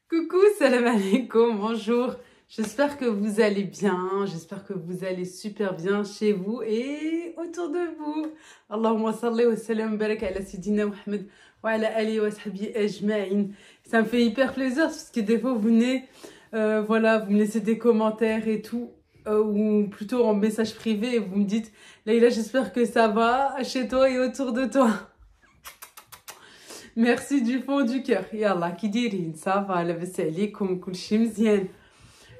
Coucou, salam alaikum, bonjour. J'espère que vous allez bien, j'espère que vous allez super bien chez vous et autour de vous. Allahumma salli wa sallam barak ala Sidina Muhammad wa ala alihi wa sahbihi ajma'in. Ça me fait hyper plaisir parce que des fois vous venez, voilà, vous me laissez des commentaires et tout, ou plutôt en message privé et vous me dites, Leïla, j'espère que ça va chez toi et autour de toi. Merci du fond du cœur. Yallah, qui dirin, ça va, la vaisselle, comme kulchi mzien.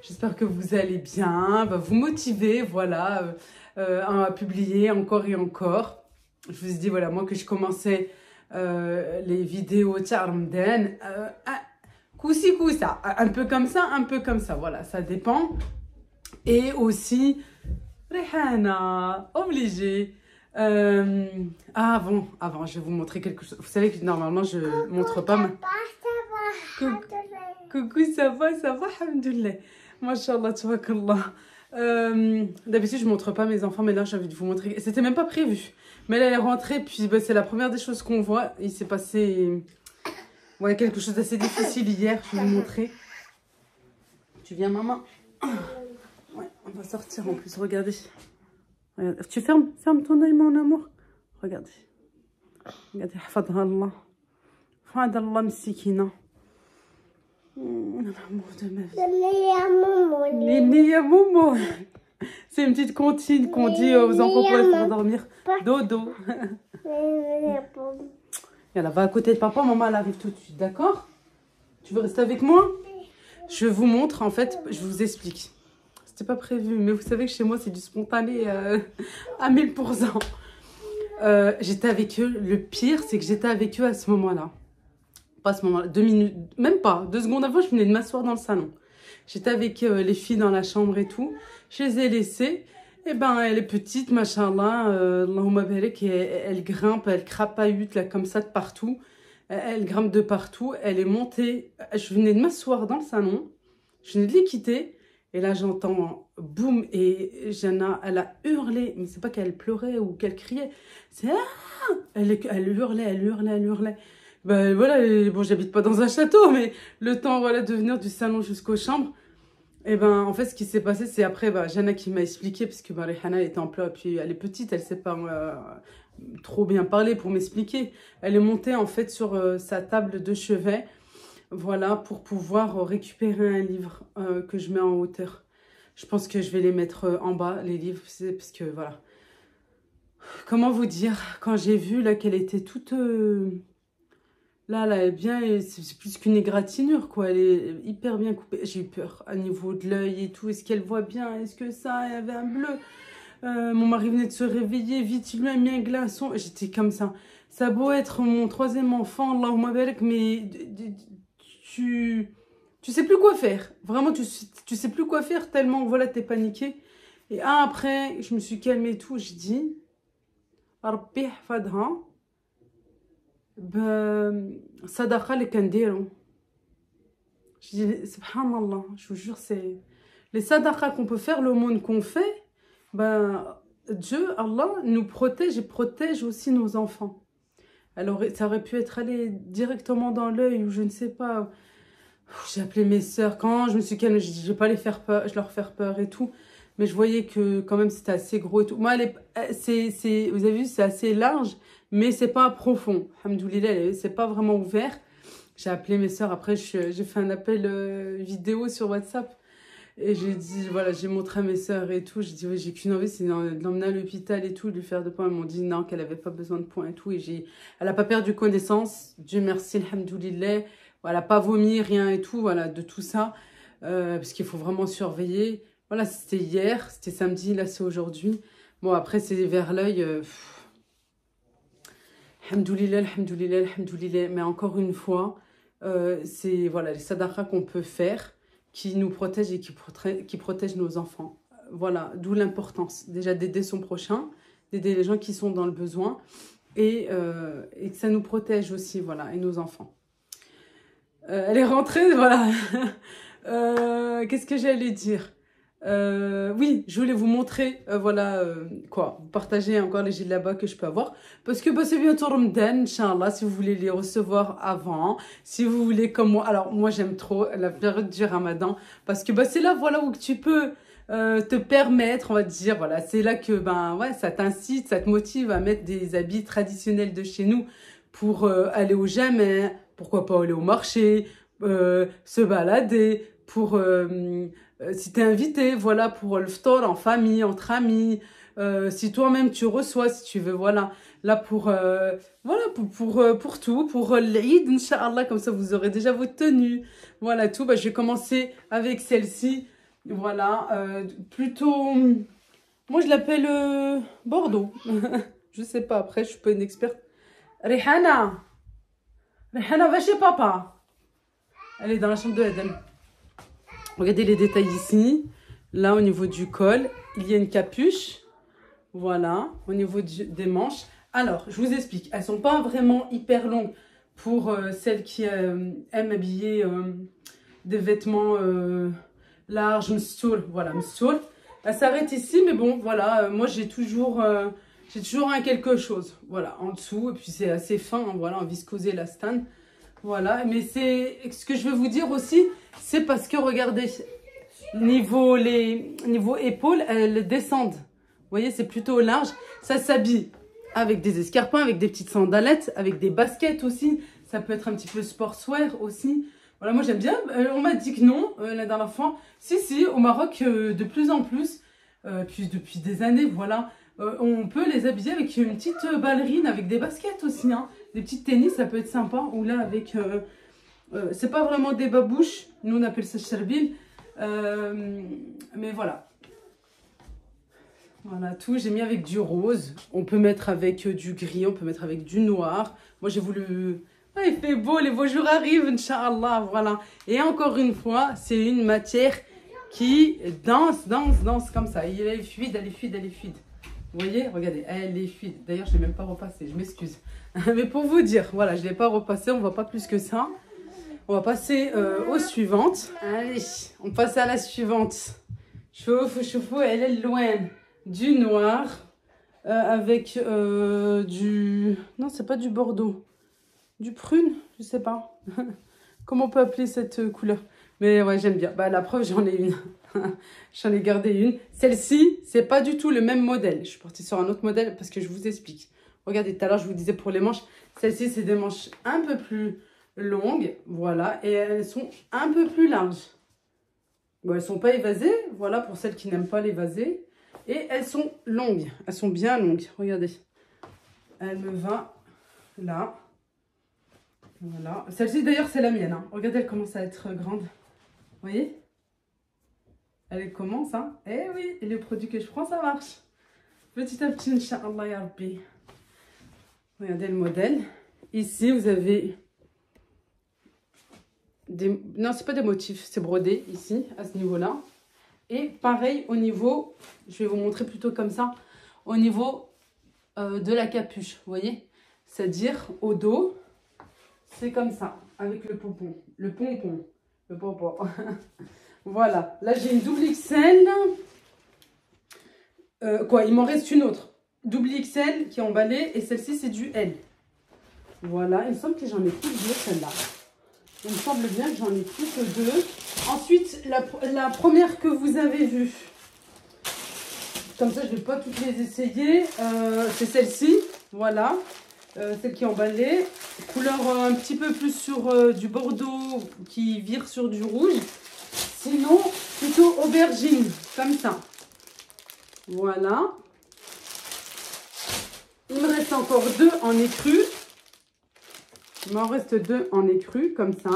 J'espère que vous allez bien, vous motivez, voilà, à publier encore et encore. Je vous ai dit, voilà, moi que je commençais les vidéos de Ramadan, coussi coussa, un peu comme ça, voilà, ça dépend. Et aussi, Rehana, obligé. Avant, je vais vous montrer quelque chose. Vous savez que normalement, je montre pas ma... Coucou, ça va, alhamdoulilah. Mashallah, tabarakallah. D'habitude, je montre pas mes enfants, mais là, j'ai envie de vous montrer. C'était même pas prévu. Mais là, elle est rentrée, puis c'est la première des choses qu'on voit. Il s'est passé quelque chose d'assez difficile hier. Je vais vous montrer. Tu viens, maman? Ouais, on va sortir en plus, regardez. Regarde. Tu fermes ton œil, mon amour. Regardez. Regardez, hafadhallah. Hafadhallah, msikina. L'amour de ma vie. Néné à Momo. C'est une petite comptine qu'on dit aux enfants pour les faire dormir. Dodo. Elle va à côté de papa, maman, elle arrive tout de suite, d'accord? Tu veux rester avec moi? Je vous montre, en fait, je vous explique. C'était pas prévu, mais vous savez que chez moi, c'est du spontané à 1000%. J'étais avec eux. Le pire, c'est que j'étais avec eux à ce moment-là. Pas à ce moment-là, 2 minutes, même pas. 2 secondes avant, je venais de m'asseoir dans le salon. J'étais avec les filles dans la chambre et tout. Je les ai laissées. Et ben, elle est petite, machallah. Allahumma barik, elle grimpe, elle crapahute là, comme ça de partout. Elle grimpe de partout. Elle est montée. Je venais de m'asseoir dans le salon. Je venais de les quitter. Et là, j'entends boum, et Jana, elle a hurlé. Mais c'est pas qu'elle pleurait ou qu'elle criait. C'est elle hurlait. Ben voilà, bon, j'habite pas dans un château, mais le temps, voilà, de venir du salon jusqu'aux chambres. Et ben, en fait, ce qui s'est passé, c'est après, Jana qui m'a expliqué, parce que Rihanna était en pleurs, puis elle est petite, elle sait pas trop bien parler pour m'expliquer. Elle est montée, en fait, sur sa table de chevet. Voilà, pour pouvoir récupérer un livre que je mets en hauteur. Je pense que je vais les mettre en bas, les livres, parce que voilà. Comment vous dire, quand j'ai vu là qu'elle était toute... Là, elle est bien, c'est plus qu'une égratignure, quoi. Elle est hyper bien coupée. J'ai eu peur à niveau de l'œil et tout. Est-ce qu'elle voit bien? Est-ce que ça, il y avait un bleu? Mon mari venait de se réveiller, vite, il lui a mis un glaçon. J'étais comme ça. Ça a beau être mon 3e enfant, Allahumma barak, mais... Tu sais plus quoi faire. Vraiment, tu sais plus quoi faire tellement, voilà, t'es paniqué. Et après, je me suis calmée et tout. J'ai dit, Rabbi hafadha, sadaqa li kandiru. J'ai dit, subhanallah, je vous jure, c'est les sadaqas qu'on peut faire, l'aumône qu'on fait, Dieu, Allah, nous protège et protège aussi nos enfants. Alors, ça aurait pu être allé directement dans l'œil ou je ne sais pas. J'ai appelé mes sœurs. Quand je me suis calmée, je dis, je vais pas les faire peur, je leur faire peur et tout. Mais je voyais que quand même c'était assez gros et tout. Moi, vous avez vu, c'est assez large, mais c'est pas profond. Alhamdoulilah, c'est pas vraiment ouvert. J'ai appelé mes sœurs. Après, j'ai fait un appel vidéo sur WhatsApp. Et j'ai dit, voilà, j'ai montré à mes sœurs et tout. J'ai dit, oui, j'ai qu'une envie, c'est de l'emmener à l'hôpital et tout, de lui faire des points. Elles m'ont dit non, qu'elle avait pas besoin de points et tout. Et elle a pas perdu connaissance. Dieu merci, alhamdoulilah. Voilà, pas vomi, rien et tout, voilà, de tout ça. Parce qu'il faut vraiment surveiller. Voilà, c'était hier, c'était samedi, là c'est aujourd'hui. Bon, après, c'est vers l'œil. Alhamdoulilah. Mais encore une fois, c'est voilà, les sadaqas qu'on peut faire, qui nous protège et qui protège nos enfants. Voilà, d'où l'importance déjà d'aider son prochain, d'aider les gens qui sont dans le besoin et que ça nous protège aussi, voilà, et nos enfants. Elle est rentrée, voilà. Qu'est-ce que j'allais dire? Oui, je voulais vous montrer, voilà, quoi, partager encore les djellabas que je peux avoir. Parce que bah, c'est bientôt Ramadan, Inch'Allah, si vous voulez les recevoir avant, si vous voulez comme moi. Alors, moi, j'aime trop la période du Ramadan, parce que bah, c'est là, voilà, où tu peux te permettre, on va dire, voilà, c'est là que, ben, ouais, ça t'incite, ça te motive à mettre des habits traditionnels de chez nous pour aller au Jama, pourquoi pas aller au marché, se balader, pour... si tu es invité, voilà, pour le ftor en famille, entre amis, si toi-même tu reçois, si tu veux, voilà, là pour, voilà, pour tout, pour l'Eid, Inch'Allah, comme ça vous aurez déjà vos tenues, voilà, tout, bah, je vais commencer avec celle-ci, voilà, plutôt, moi je l'appelle Bordeaux, je sais pas, après je suis pas une experte. Rihana, va chez papa, elle est dans la chambre de Eden. Regardez les détails ici. Là, au niveau du col, il y a une capuche. Voilà, au niveau des manches. Alors, je vous explique. Elles ne sont pas vraiment hyper longues pour celles qui aiment habiller des vêtements larges, mstoul. Voilà, mstoul. Elles s'arrêtent ici, mais bon, voilà. Moi, j'ai toujours un quelque chose. Voilà, en dessous. Et puis, c'est assez fin, hein, voilà, en viscose élastane. Voilà, mais c'est ce que je veux vous dire aussi, c'est parce que regardez, niveau épaules, elles descendent. Vous voyez, c'est plutôt large. Ça s'habille avec des escarpins, avec des petites sandalettes, avec des baskets aussi. Ça peut être un petit peu sportswear aussi. Voilà, moi j'aime bien. On m'a dit que non, la dernière fois. Si, au Maroc, de plus en plus, puis depuis des années, voilà, on peut les habiller avec une petite ballerine, avec des baskets aussi, hein. Des petites tennis, ça peut être sympa. Ou là, avec... c'est pas vraiment des babouches. Nous, on appelle ça cherbil. Mais voilà. Voilà, tout. J'ai mis avec du rose. On peut mettre avec du gris. On peut mettre avec du noir. Moi, j'ai voulu... Ouais, il fait beau. Les beaux jours arrivent, Inch'Allah. Voilà. Et encore une fois, c'est une matière qui danse comme ça. Elle est fluide, elle est fluide, elle est fluide. Vous voyez, regardez, elle est fluide. D'ailleurs, je ne l'ai même pas repassé, je m'excuse. Mais pour vous dire, voilà, je ne l'ai pas repassé, on ne voit pas plus que ça. On va passer aux suivantes. Allez, on passe à la suivante. Choufou, elle est loin. Du noir avec du... Non, c'est pas du bordeaux. Du prune, je sais pas. Comment on peut appeler cette couleur? Mais ouais, j'aime bien. Bah, la preuve, j'en ai une. J'en ai gardé une. Celle-ci, c'est pas du tout le même modèle. Je suis partie sur un autre modèle parce que je vous explique. Regardez, tout à l'heure, je vous disais pour les manches. Celle-ci, c'est des manches un peu plus longues. Voilà. Et elles sont un peu plus larges. Bon, elles sont pas évasées. Voilà, pour celles qui n'aiment pas l'évaser. Et elles sont longues. Elles sont bien longues. Regardez. Elle me va là. Voilà. Celle-ci, d'ailleurs, c'est la mienne. Hein. Regardez, elle commence à être grande. Vous voyez? Elle commence, hein? Eh oui, et le produit que je prends, ça marche. Petit à petit, Inch'Allah, ya Rabbi. Regardez le modèle. Ici, vous avez des... Non, c'est pas des motifs, c'est brodé ici, à ce niveau-là. Et pareil, au niveau, je vais vous montrer plutôt comme ça, au niveau de la capuche, vous voyez? C'est-à-dire, au dos, c'est comme ça, avec le pompon. Le pompon. Voilà, là j'ai une double XL. Il m'en reste une autre. Double XL qui est emballée et celle-ci c'est du L. Voilà, il me semble que j'en ai plus deux celle-là. Il me semble bien que j'en ai plus que deux. Ensuite, la première que vous avez vue. Comme ça, je ne vais pas toutes les essayer. C'est celle-ci, voilà. Celle qui est emballée. Couleur un petit peu plus sur du bordeaux qui vire sur du rouge. Sinon, plutôt aubergine, comme ça. Voilà. Il me reste encore deux en écru. Il m'en reste deux en écru, comme ça.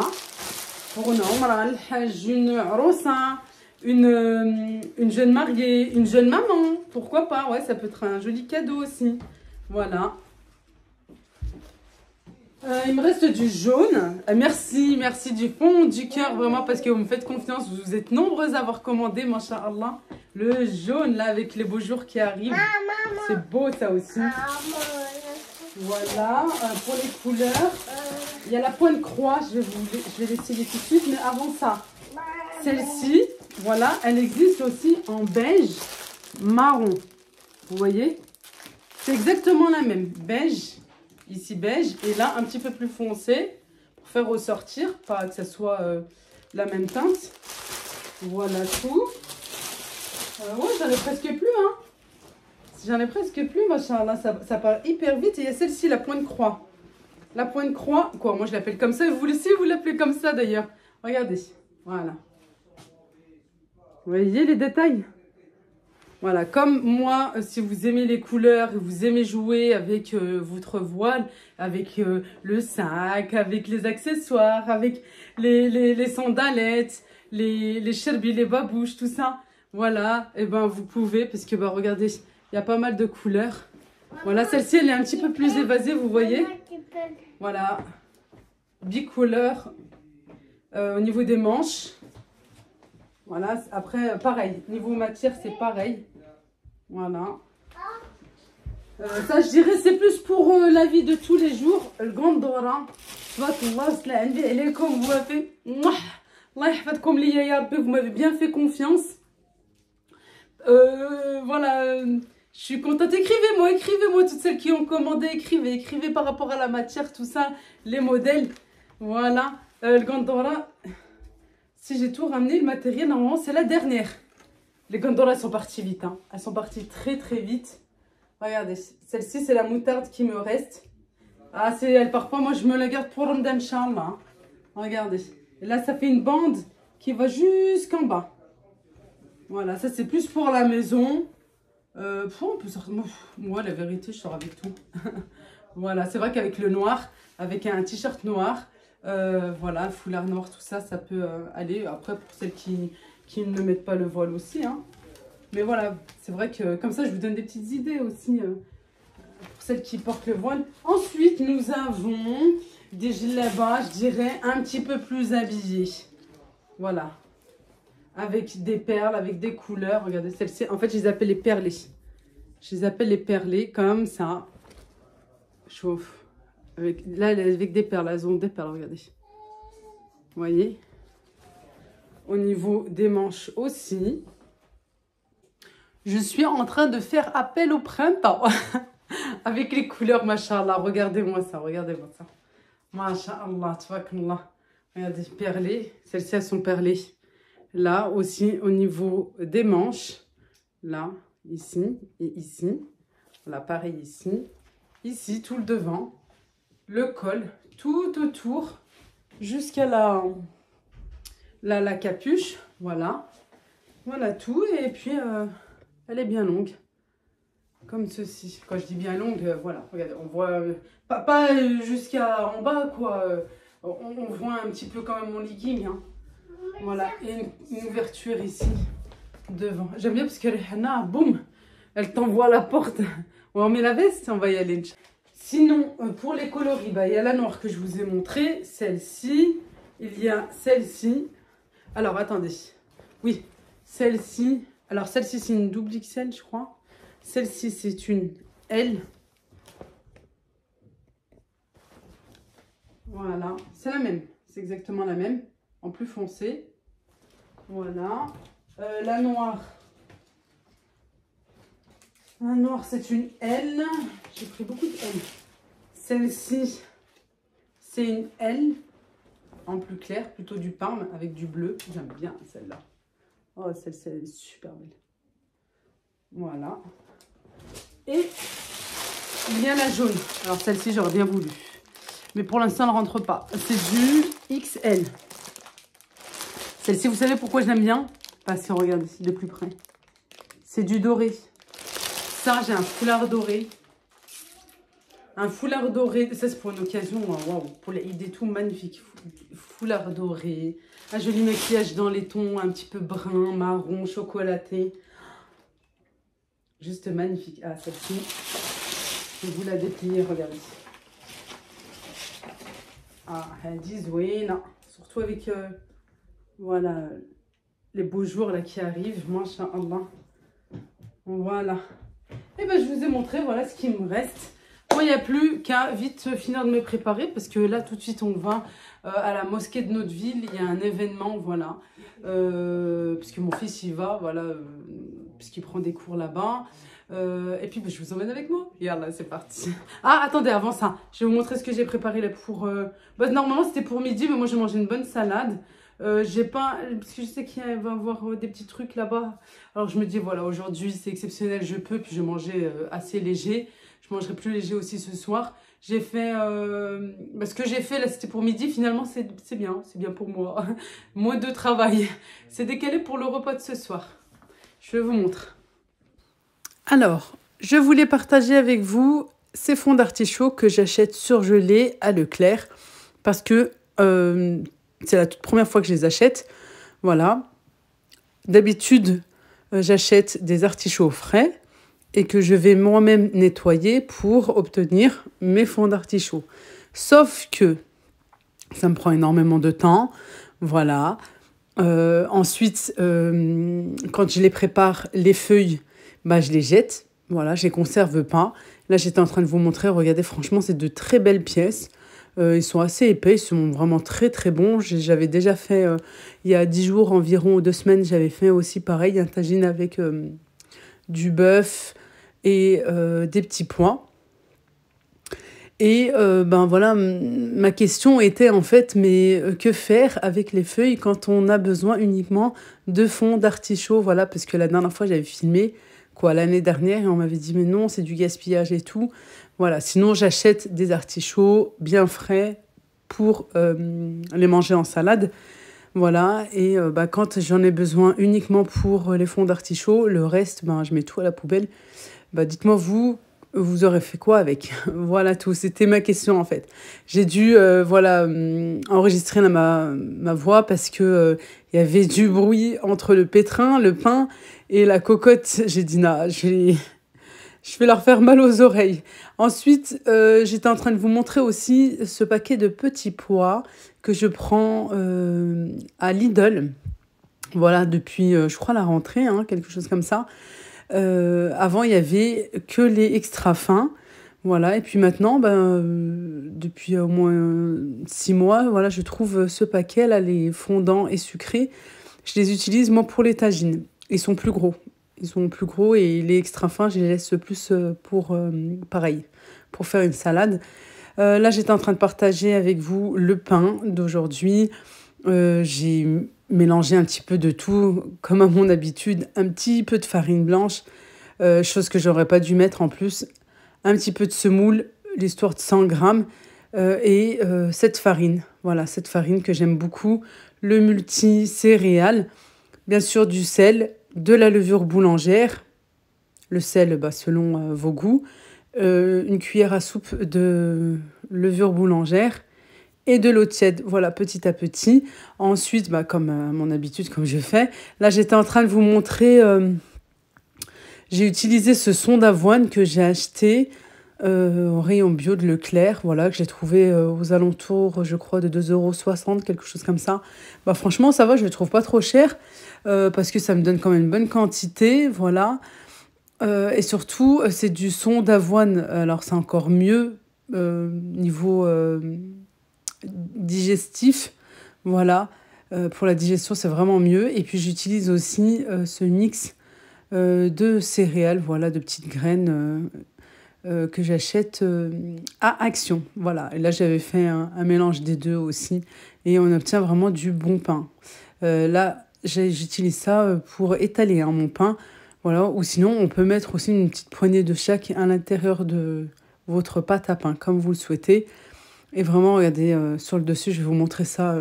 Pour une rossa, une jeune mariée, une jeune maman. Pourquoi pas? Ouais, ça peut être un joli cadeau aussi. Voilà. Il me reste du jaune. Merci du fond du cœur, vraiment, parce que vous me faites confiance. Vous êtes nombreuses à avoir commandé, masha'Allah. Le jaune, là, avec les beaux jours qui arrivent. C'est beau, ça aussi. Voilà, pour les couleurs. Il y a la pointe croix, je vais l'essayer tout de suite. Mais avant ça, Celle-ci, voilà, elle existe aussi en beige marron. Vous voyez? C'est exactement la même. Beige, ici beige, et là un petit peu plus foncé pour faire ressortir, pas que ça soit la même teinte. Voilà tout. Ouais, j'en ai presque plus, hein. J'en ai presque plus, machallah, ça part hyper vite. Et il y a celle-ci, la pointe croix. La pointe croix, quoi, moi je l'appelle comme ça. Vous aussi, vous l'appelez comme ça d'ailleurs. Regardez, voilà. Vous voyez les détails? Voilà, comme moi, si vous aimez les couleurs, vous aimez jouer avec votre voile, avec le sac, avec les accessoires, avec les sandalettes, les cherbis, les babouches, tout ça. Voilà, et ben vous pouvez, parce que bah, regardez, il y a pas mal de couleurs. Voilà, celle-ci, elle est un petit peu plus évasée, vous voyez. Voilà, bicolore au niveau des manches. Voilà, après, pareil, niveau matière, c'est pareil. Voilà. Ça, je dirais, c'est plus pour la vie de tous les jours. Le Gondora. Vous m'avez bien fait confiance. Voilà, je suis contente. Écrivez-moi, toutes celles qui ont commandé, écrivez par rapport à la matière, tout ça, les modèles. Voilà, le Gondora. Si j'ai tout ramené, le matériel, normalement, c'est la dernière. Les Gondora sont parties vite, hein. Elles sont parties très vite. Regardez, celle-ci, c'est la moutarde qui me reste. Ah, elle part pas, moi je me la garde pour Ramadan, Inch'Allah, hein. Regardez, et là, ça fait une bande qui va jusqu'en bas. Voilà, ça c'est plus pour la maison. On peut sortir. Moi, la vérité, je sors avec tout. Voilà, c'est vrai qu'avec le noir, avec un t-shirt noir, voilà, le foulard noir, tout ça, ça peut aller. Après, pour celles qui ne mettent pas le voile aussi, hein. Mais voilà, c'est vrai que comme ça, je vous donne des petites idées aussi pour celles qui portent le voile. Ensuite, nous avons des djellabas, je dirais, un petit peu plus habillés. Voilà. Avec des perles, avec des couleurs. Regardez, celle-ci, en fait, je les appelle les perlés. Je les appelle les perlés, comme ça. Chauffe. Là, avec des perles, elles ont des perles, regardez. Vous voyez? Au niveau des manches aussi. Je suis en train de faire appel au printemps. Avec les couleurs, machallah. Regardez-moi ça, regardez-moi ça. Machallah, tabarakallah. Regardez, perlées. Celles-ci, elles sont perlées. Là aussi, au niveau des manches. Là, ici et ici. Voilà, pareil ici. Ici, tout le devant. Le col, tout autour. Jusqu'à la capuche. Voilà. Voilà tout. Et puis, elle est bien longue. Comme ceci. Quand je dis bien longue, voilà. Regardez, on voit pas jusqu'à en bas, quoi. On voit un petit peu quand même mon legging, hein. Voilà. Et une ouverture ici, devant. J'aime bien parce que les Hana, boum, elle t'envoie à la porte. On met la veste, on va y aller. Sinon, pour les coloris, bah, il y a la noire que je vous ai montrée. Celle-ci. Il y a celle-ci. Alors, attendez. Oui, celle-ci. Alors, celle-ci, c'est une double XL, je crois. Celle-ci, c'est une L. Voilà. C'est la même. C'est exactement la même. En plus foncé. Voilà. La noire. La noire, c'est une L. J'ai pris beaucoup de L. Celle-ci, c'est une L. En plus clair, plutôt du parme avec du bleu. J'aime bien celle-là. Oh, celle-ci, elle est super belle. Voilà. Et il y a la jaune. Alors celle-ci, j'aurais bien voulu. Mais pour l'instant, elle ne rentre pas. C'est du XL. Celle-ci, vous savez pourquoi je l'aime bien? Parce que regardez ici de plus près. C'est du doré. Ça, j'ai un foulard doré. Un foulard doré. Ça, c'est pour une occasion. Waouh. Pour les idées tout magnifique. Foulard doré. Un joli maquillage dans les tons un petit peu brun, marron, chocolaté. Juste magnifique. Ah, celle-ci. Je vais vous la déplier. Regardez. Ah, elle dit oui, non. Surtout avec voilà les beaux jours là qui arrivent. Masha'Allah. Voilà. Et ben je vous ai montré voilà ce qui me reste. Moi, il n'y a plus qu'à vite finir de me préparer parce que là, tout de suite, on va à la mosquée de notre ville. Il y a un événement, voilà. Parce que mon fils, il va, voilà, parce qu'il prend des cours là-bas. Et puis, bah, je vous emmène avec moi. Regarde, là, c'est parti. Ah, attendez, avant ça, je vais vous montrer ce que j'ai préparé là pour... Bah, normalement, c'était pour midi, mais moi, j'ai mangé une bonne salade. J'ai pas... Parce que je sais qu'il va y avoir des petits trucs là-bas. Alors, je me dis, voilà, aujourd'hui, c'est exceptionnel, je peux. Puis, je mangeais assez léger. Je mangerai plus léger aussi ce soir. J'ai fait... ce que j'ai fait, là, c'était pour midi. Finalement, c'est bien pour moi. Moins de travail. C'est décalé pour le repas de ce soir. Je vous montre. Alors, je voulais partager avec vous ces fonds d'artichaut que j'achète surgelés à Leclerc. Parce que c'est la toute première fois que je les achète. Voilà. D'habitude, j'achète des artichauts frais et que je vais moi-même nettoyer pour obtenir mes fonds d'artichaut. Sauf que ça me prend énormément de temps. Voilà. Ensuite, quand je les prépare, les feuilles, bah, je les jette. Voilà, je les conserve pas. Là, j'étais en train de vous montrer. Regardez, franchement, c'est de très belles pièces. Ils sont assez épais, ils sont vraiment très très bons. J'avais déjà fait, il y a 10 jours environ, ou 2 semaines, j'avais fait aussi pareil, un tagine avec du bœuf et des petits pois. Et ben voilà, ma question était en fait, mais que faire avec les feuilles quand on a besoin uniquement de fond d'artichaut? Voilà, parce que la dernière fois, j'avais filmé, l'année dernière, et on m'avait dit, mais non, c'est du gaspillage et tout. Voilà, sinon j'achète des artichauts bien frais pour les manger en salade. Voilà, et quand j'en ai besoin uniquement pour les fonds d'artichaut, le reste, je mets tout à la poubelle. Dites-moi vous aurez fait quoi avec? Voilà tout, c'était ma question en fait. J'ai dû enregistrer ma voix parce que il y avait du bruit entre le pétrin, le pain et la cocotte. J'ai dit, non, je vais leur faire mal aux oreilles. Ensuite, j'étais en train de vous montrer aussi ce paquet de petits pois que je prends à Lidl. Voilà, depuis, je crois, la rentrée, quelque chose comme ça. Avant, il y avait que les extra fins. Voilà, et puis maintenant, depuis au moins 6 mois, voilà, je trouve ce paquet, là, les fondants et sucrés. Je les utilise, moi, pour les tagines. Ils sont plus gros. Ils sont plus gros et les extra fins, je les laisse plus pour, pareil, pour faire une salade. Là, j'étais en train de partager avec vous le pain d'aujourd'hui. J'ai mélangé un petit peu de tout, comme à mon habitude. Un petit peu de farine blanche, chose que j'aurais pas dû mettre en plus. Un petit peu de semoule, l'histoire de 100 grammes. Et cette farine, voilà, cette farine que j'aime beaucoup. Le multi-céréales. Bien sûr, du sel, de la levure boulangère, le sel selon vos goûts, une cuillère à soupe de levure boulangère et de l'eau tiède, voilà, petit à petit. Ensuite, comme à mon habitude, comme je fais, là j'étais en train de vous montrer, j'ai utilisé ce son d'avoine que j'ai acheté au rayon bio de Leclerc, voilà, que j'ai trouvé aux alentours, je crois, de 2,60 €, quelque chose comme ça. Franchement, ça va, je le trouve pas trop cher, parce que ça me donne quand même une bonne quantité, voilà. Et surtout, c'est du son d'avoine, alors c'est encore mieux niveau digestif, voilà. Pour la digestion, c'est vraiment mieux. Et puis, j'utilise aussi ce mix de céréales, voilà, de petites graines que j'achète à Action. Voilà, et là j'avais fait un mélange des deux aussi et on obtient vraiment du bon pain. Là, j'utilise ça pour étaler mon pain. Voilà, ou sinon on peut mettre aussi une petite poignée de chaque à l'intérieur de votre pâte à pain, comme vous le souhaitez. Et vraiment, regardez, sur le dessus, je vais vous montrer ça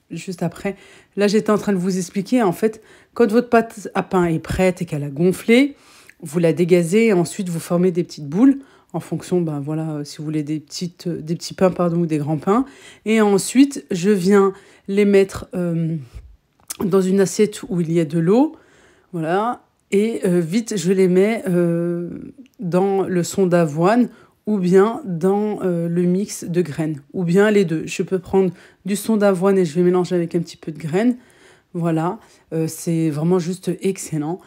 juste après. Là, j'étais en train de vous expliquer, en fait, quand votre pâte à pain est prête et qu'elle a gonflé, vous la dégazez et ensuite vous formez des petites boules en fonction, voilà, si vous voulez des petits pains, ou des grands pains. Et ensuite, je viens les mettre dans une assiette où il y a de l'eau, voilà. Et vite, je les mets dans le son d'avoine ou bien dans le mix de graines, ou bien les deux. Je peux prendre du son d'avoine et je vais mélanger avec un petit peu de graines. Voilà, c'est vraiment juste excellent.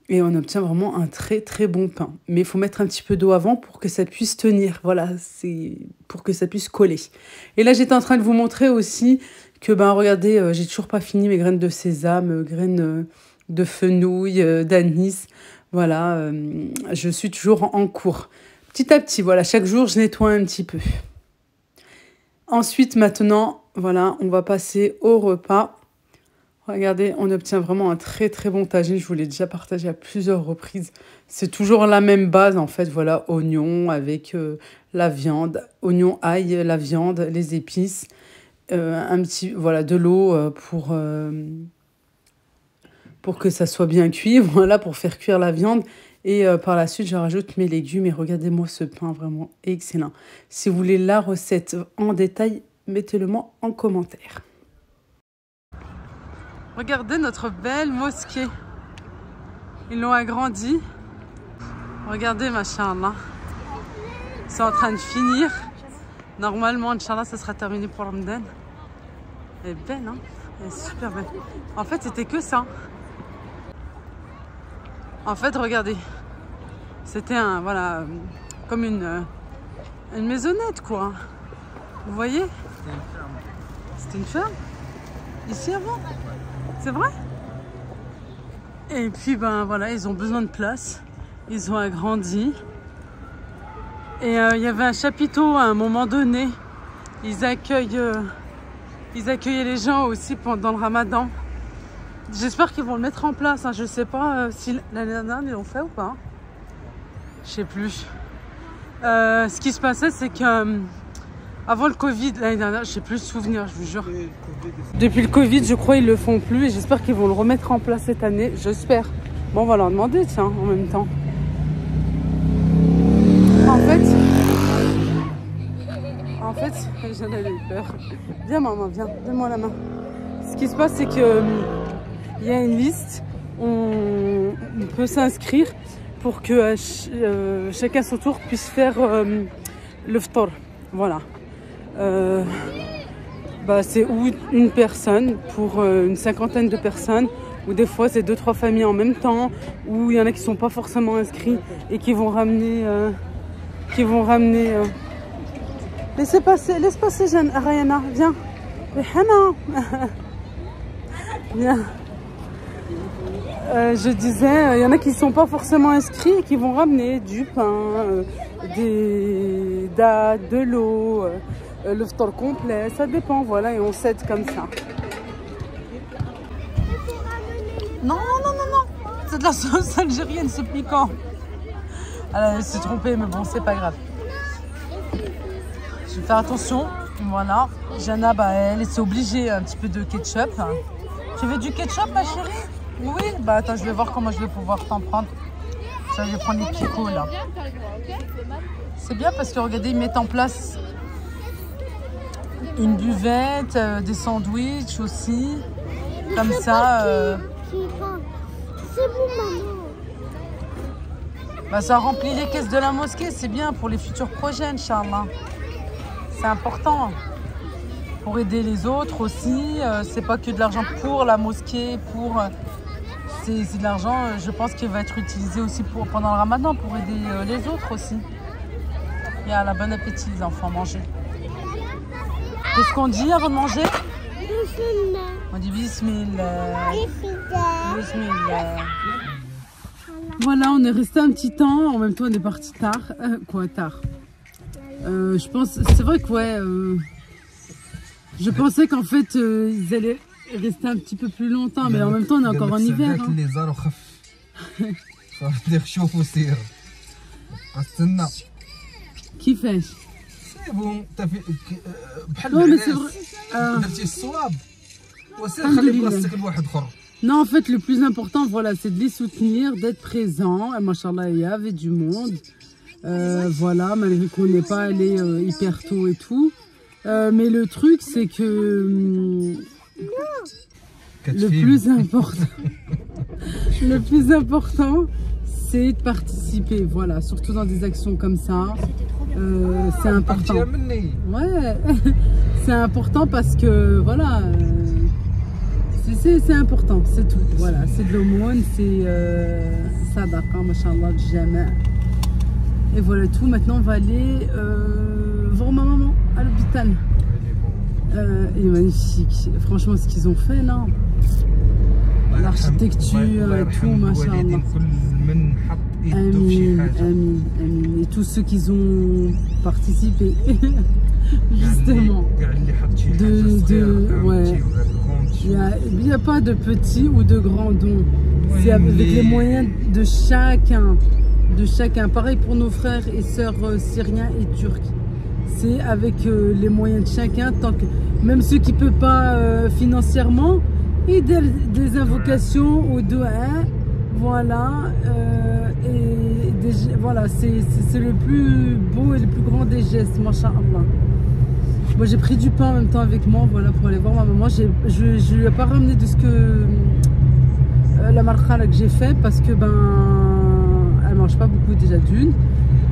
Et on obtient vraiment un très très bon pain. Mais il faut mettre un petit peu d'eau avant pour que ça puisse tenir. Voilà, c'est pour que ça puisse coller. Et là, j'étais en train de vous montrer aussi que, ben, regardez, j'ai toujours pas fini mes graines de sésame, graines de fenouil, d'anis. Voilà, je suis toujours en cours. Petit à petit, voilà, chaque jour, je nettoie un petit peu. Ensuite, maintenant, voilà, on va passer au repas. Regardez, on obtient vraiment un très très bon tagine. Je vous l'ai déjà partagé à plusieurs reprises. C'est toujours la même base en fait. Voilà, oignon avec la viande, oignon, ail, la viande, les épices, un petit voilà de l'eau pour que ça soit bien cuit. Voilà, pour faire cuire la viande. Et par la suite, je rajoute mes légumes. Et regardez-moi ce pain, vraiment excellent. Si vous voulez la recette en détail, mettez-le moi en commentaire. Regardez notre belle mosquée. Ils l'ont agrandie. Regardez, machallah. Ils sont en train de finir. Normalement, Inch'Allah, ça sera terminé pour Ramadan. Elle est belle, hein? Elle est super belle. En fait, c'était que ça. En fait, regardez. C'était un, voilà, comme une maisonnette, quoi. Vous voyez? C'était une ferme. Ici avant. C'est vrai? Et puis, ben voilà, ils ont besoin de place. Ils ont agrandi. Et il y avait un chapiteau à un moment donné. Ils accueillaient les gens aussi pendant le ramadan. J'espère qu'ils vont le mettre en place. Hein. Je ne sais pas si l'année dernière ils l'ont fait ou pas. Je ne sais plus. Ce qui se passait, c'est que avant le Covid, l'année dernière, je ne sais plus le souvenir, je vous jure. Depuis le Covid, je crois qu'ils ne le font plus et j'espère qu'ils vont le remettre en place cette année. J'espère. Bon, on va leur demander, tiens, en même temps. En fait, j'en avais peur. Viens, maman, viens, donne-moi la main. Ce qui se passe, c'est que il y a une liste. On peut s'inscrire pour que chacun son tour puisse faire le ftor. Voilà. C'est ou une personne pour une cinquantaine de personnes, ou des fois c'est 2-3 familles en même temps, ou il y en a qui sont pas forcément inscrits et qui vont ramener. Laisse passer, Jeanne, Rayana, viens. Viens. Je disais, il y en a qui ne sont pas forcément inscrits et qui vont ramener du pain, des dattes, de l'eau, le store complet, ça dépend, voilà, et on s'aide comme ça. Non, c'est de la sauce algérienne, c'est piquant. Elle s'est trompée, mais bon, c'est pas grave. Je vais faire attention, voilà. Jana, elle s'est obligée un petit peu de ketchup. Tu veux du ketchup, ma chérie? Oui, attends, je vais voir comment je vais pouvoir t'en prendre. Je vais prendre les picots là. C'est bien parce que regardez, ils mettent en place une buvette, des sandwichs aussi. Comme ça. C'est bon, maman. Ça remplit les caisses de la mosquée, c'est bien pour les futurs projets, Inch'Allah. C'est important. Pour aider les autres aussi. C'est pas que de l'argent pour la mosquée, pour. C'est de l'argent, je pense, qui va être utilisé aussi pendant le ramadan pour aider les autres aussi. Et à la bon appétit, les enfants, manger. Qu'est-ce qu'on dit avant de manger? On dit bismillah. Bismillah. Voilà, on est resté un petit temps. En même temps, on est parti tard. Tard. Je pense, c'est vrai que je pensais qu'en fait, ils allaient rester un petit peu plus longtemps, mais en même temps on est encore en hiver. Qui fait? C'est bon, t'as fait. Non, mais c'est vrai. Non, en fait, le plus important, voilà, c'est de les soutenir, d'être présent. Et machallah, il y avait du monde. Voilà, malgré qu'on n'est pas allé hyper tôt et tout. Mais le truc, c'est que le plus important, c'est de participer. Voilà, surtout dans des actions comme ça. C'est important. Ouais, c'est important parce que voilà, c'est important, c'est tout. Voilà, c'est de l'aumône, c'est sadaqa, mashallah, du jama'. Et voilà tout. Maintenant, on va aller voir ma maman à l'hôpital. Il est magnifique. Franchement, ce qu'ils ont fait là, l'architecture et tout, mashallah. Amin, amin, amin. Et tous ceux qui ont participé, justement. Ouais. Il n'y a pas de petits ou de grands dons. C'est avec les moyens de chacun. Pareil pour nos frères et sœurs syriens et turcs. C'est avec les moyens de chacun, même ceux qui ne peuvent pas financièrement, et des invocations ou de voilà. Voilà, c'est le plus beau et le plus grand des gestes, masha'Allah. Moi j'ai pris du pain en même temps avec moi, voilà, pour aller voir ma maman. Je ne lui ai pas ramené de ce que la markhala que j'ai fait, parce que elle mange pas beaucoup déjà d'une.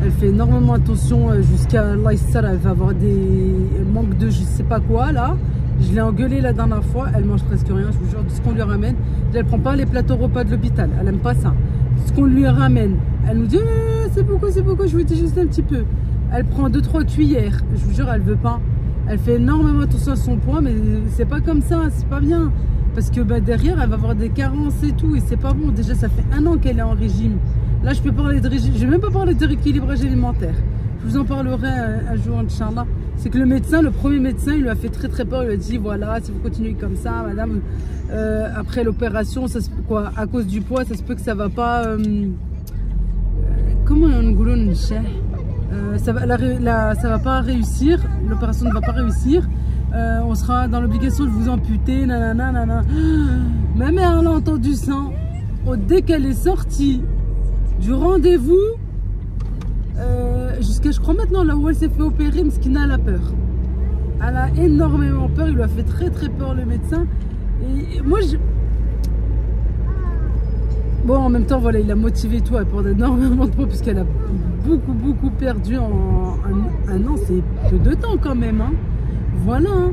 Elle fait énormément attention jusqu'à l'Aïssar, elle va avoir des manques de je sais pas quoi là. Je l'ai engueulée la dernière fois, elle mange presque rien, je vous jure, de ce qu'on lui ramène. Elle prend pas les plateaux repas de l'hôpital, elle aime pas ça. Ce qu'on lui ramène, elle nous dit c'est beaucoup, je vous dis juste un petit peu. Elle prend 2-3 cuillères, je vous jure, elle veut pas. Elle fait énormément attention à son poids, mais c'est pas comme ça, c'est pas bien. Parce que derrière, elle va avoir des carences et tout, et c'est pas bon. Déjà, ça fait 1 an qu'elle est en régime. Là, je peux parler de régime, je vais même pas parler de rééquilibrage alimentaire. Je vous en parlerai un jour, Inch'Allah. C'est que le premier médecin, il lui a fait très peur. Il lui a dit, voilà, si vous continuez comme ça, madame, après l'opération, à cause du poids, ça se peut que ça va pas... comment on dit ça va pas réussir, l'opération ne va pas réussir, on sera dans l'obligation de vous amputer, nanana. Ma mère, elle a entendu ça. Dès qu'elle est sortie du rendez-vous, jusqu'à, je crois maintenant, là où elle s'est fait opérer, Mskina, elle a peur. Elle a énormément peur, il lui a fait très peur, le médecin. Et moi, bon, en même temps, voilà, il a motivé tout à prendre énormément de poids, puisqu'elle a beaucoup perdu en 1 an, c'est peu de temps quand même, hein. Voilà, hein.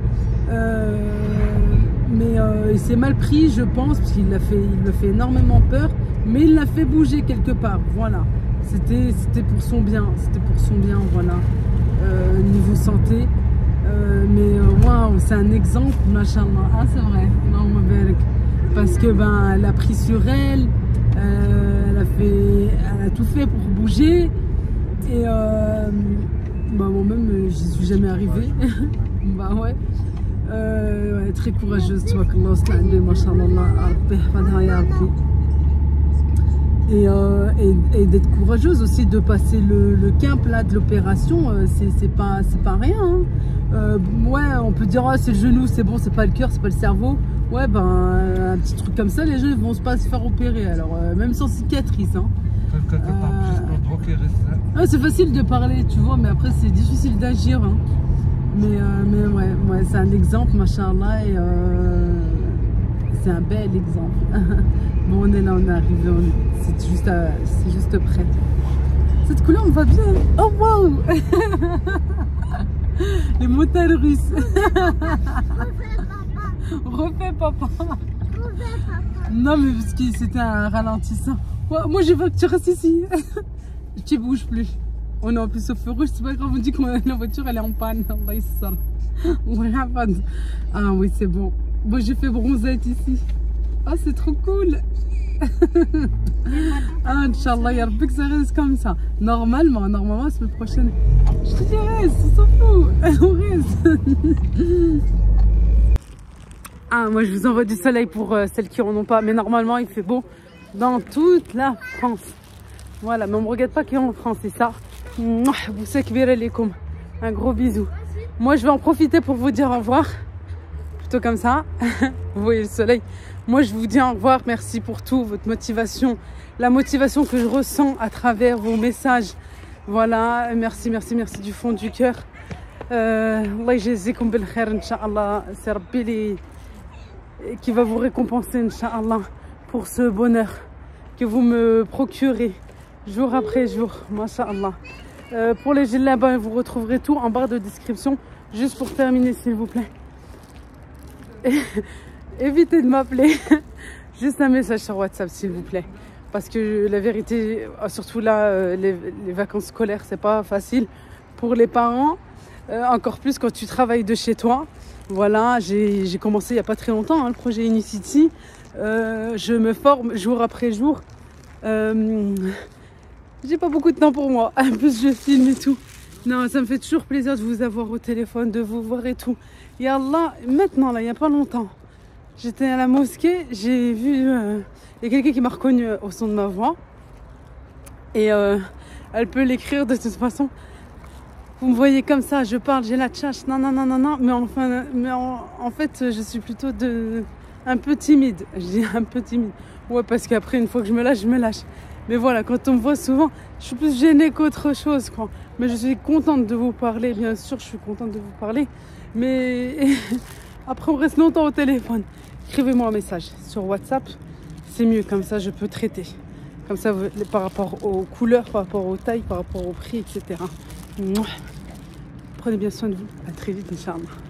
Mais il s'est mal pris, je pense, parce qu'il l'a fait énormément peur, mais il l'a fait bouger quelque part, voilà. C'était pour son bien, voilà, niveau santé. Mais waouh, c'est un exemple, machallah. Ah, c'est vrai, non, parce que elle a pris sur elle, elle a tout fait pour bouger. Et moi-même, j'y suis jamais arrivée. Ouais. Très courageuse, tu vois, et d'être courageuse aussi, de passer le cap là de l'opération, c'est pas rien, hein. Ouais, on peut dire, oh, c'est le genou, c'est bon, c'est pas le cœur, c'est pas le cerveau. Ouais, un petit truc comme ça, les gens vont pas se faire opérer, alors même sans cicatrice, hein. C'est facile de parler, tu vois, mais après c'est difficile d'agir, hein. Mais ouais, c'est un exemple, machallah, et c'est un bel exemple. Bon, on est là, on est arrivé, c'est juste près. Cette couleur me va bien. Oh wow. Les montagnes russes. Refais papa. Non, mais parce que c'était un ralentissant. Ouais, moi je veux que tu restes ici. Tu bouges plus. On est en plus au feu rouge, c'est pas grave, on dit que la voiture elle est en panne. Ah oui, c'est bon. Bon, j'ai fait bronzette ici. Ah, c'est trop cool. Ah, Inch'Allah, ya Rabbi, que ça reste comme ça. Normalement, la semaine prochaine, je te dirais, on s'en fout. On reste. Ah, moi je vous envoie du soleil pour celles qui en ont pas. Mais normalement, il fait beau dans toute la France. Voilà, mais on ne me regarde pas qui est en France, c'est ça. Vous savez, un gros bisou. Moi, je vais en profiter pour vous dire au revoir. Plutôt comme ça. Vous voyez le soleil. Moi, je vous dis au revoir. Merci pour tout, votre motivation. La motivation que je ressens à travers vos messages. Voilà, merci du fond du cœur. Allah yajzikoum bil khair, Inch'Allah. C'est Rabbi qui va vous récompenser, Inch'Allah, pour ce bonheur que vous me procurez jour après jour, Masha'Allah. Pour les djellabas, vous retrouverez tout en barre de description. Juste pour terminer, s'il vous plaît. évitez de m'appeler. Juste un message sur WhatsApp, s'il vous plaît. Parce que la vérité, surtout là, les vacances scolaires, c'est pas facile pour les parents. Encore plus quand tu travailles de chez toi. Voilà, j'ai commencé il n'y a pas très longtemps, le projet Unicity. Je me forme jour après jour. J'ai pas beaucoup de temps pour moi. En plus, je filme et tout. Non, ça me fait toujours plaisir de vous avoir au téléphone, de vous voir et tout. Et Allah, maintenant, là, il n'y a pas longtemps, j'étais à la mosquée, j'ai vu... il y a quelqu'un qui m'a reconnu au son de ma voix. Et elle peut l'écrire de toute façon. Vous me voyez comme ça, je parle, j'ai la tchatche, non. Mais en fait, je suis plutôt un peu timide. Je dis un peu timide. Ouais, parce qu'après, une fois que je me lâche. Mais voilà, quand on me voit souvent, je suis plus gênée qu'autre chose, quoi. Mais je suis contente de vous parler, bien sûr, je suis contente de vous parler. Mais après, on reste longtemps au téléphone. Écrivez-moi un message sur WhatsApp, c'est mieux, comme ça je peux traiter. Comme ça, par rapport aux couleurs, par rapport aux tailles, par rapport au prix, etc. Prenez bien soin de vous. À très vite, Inch'Allah.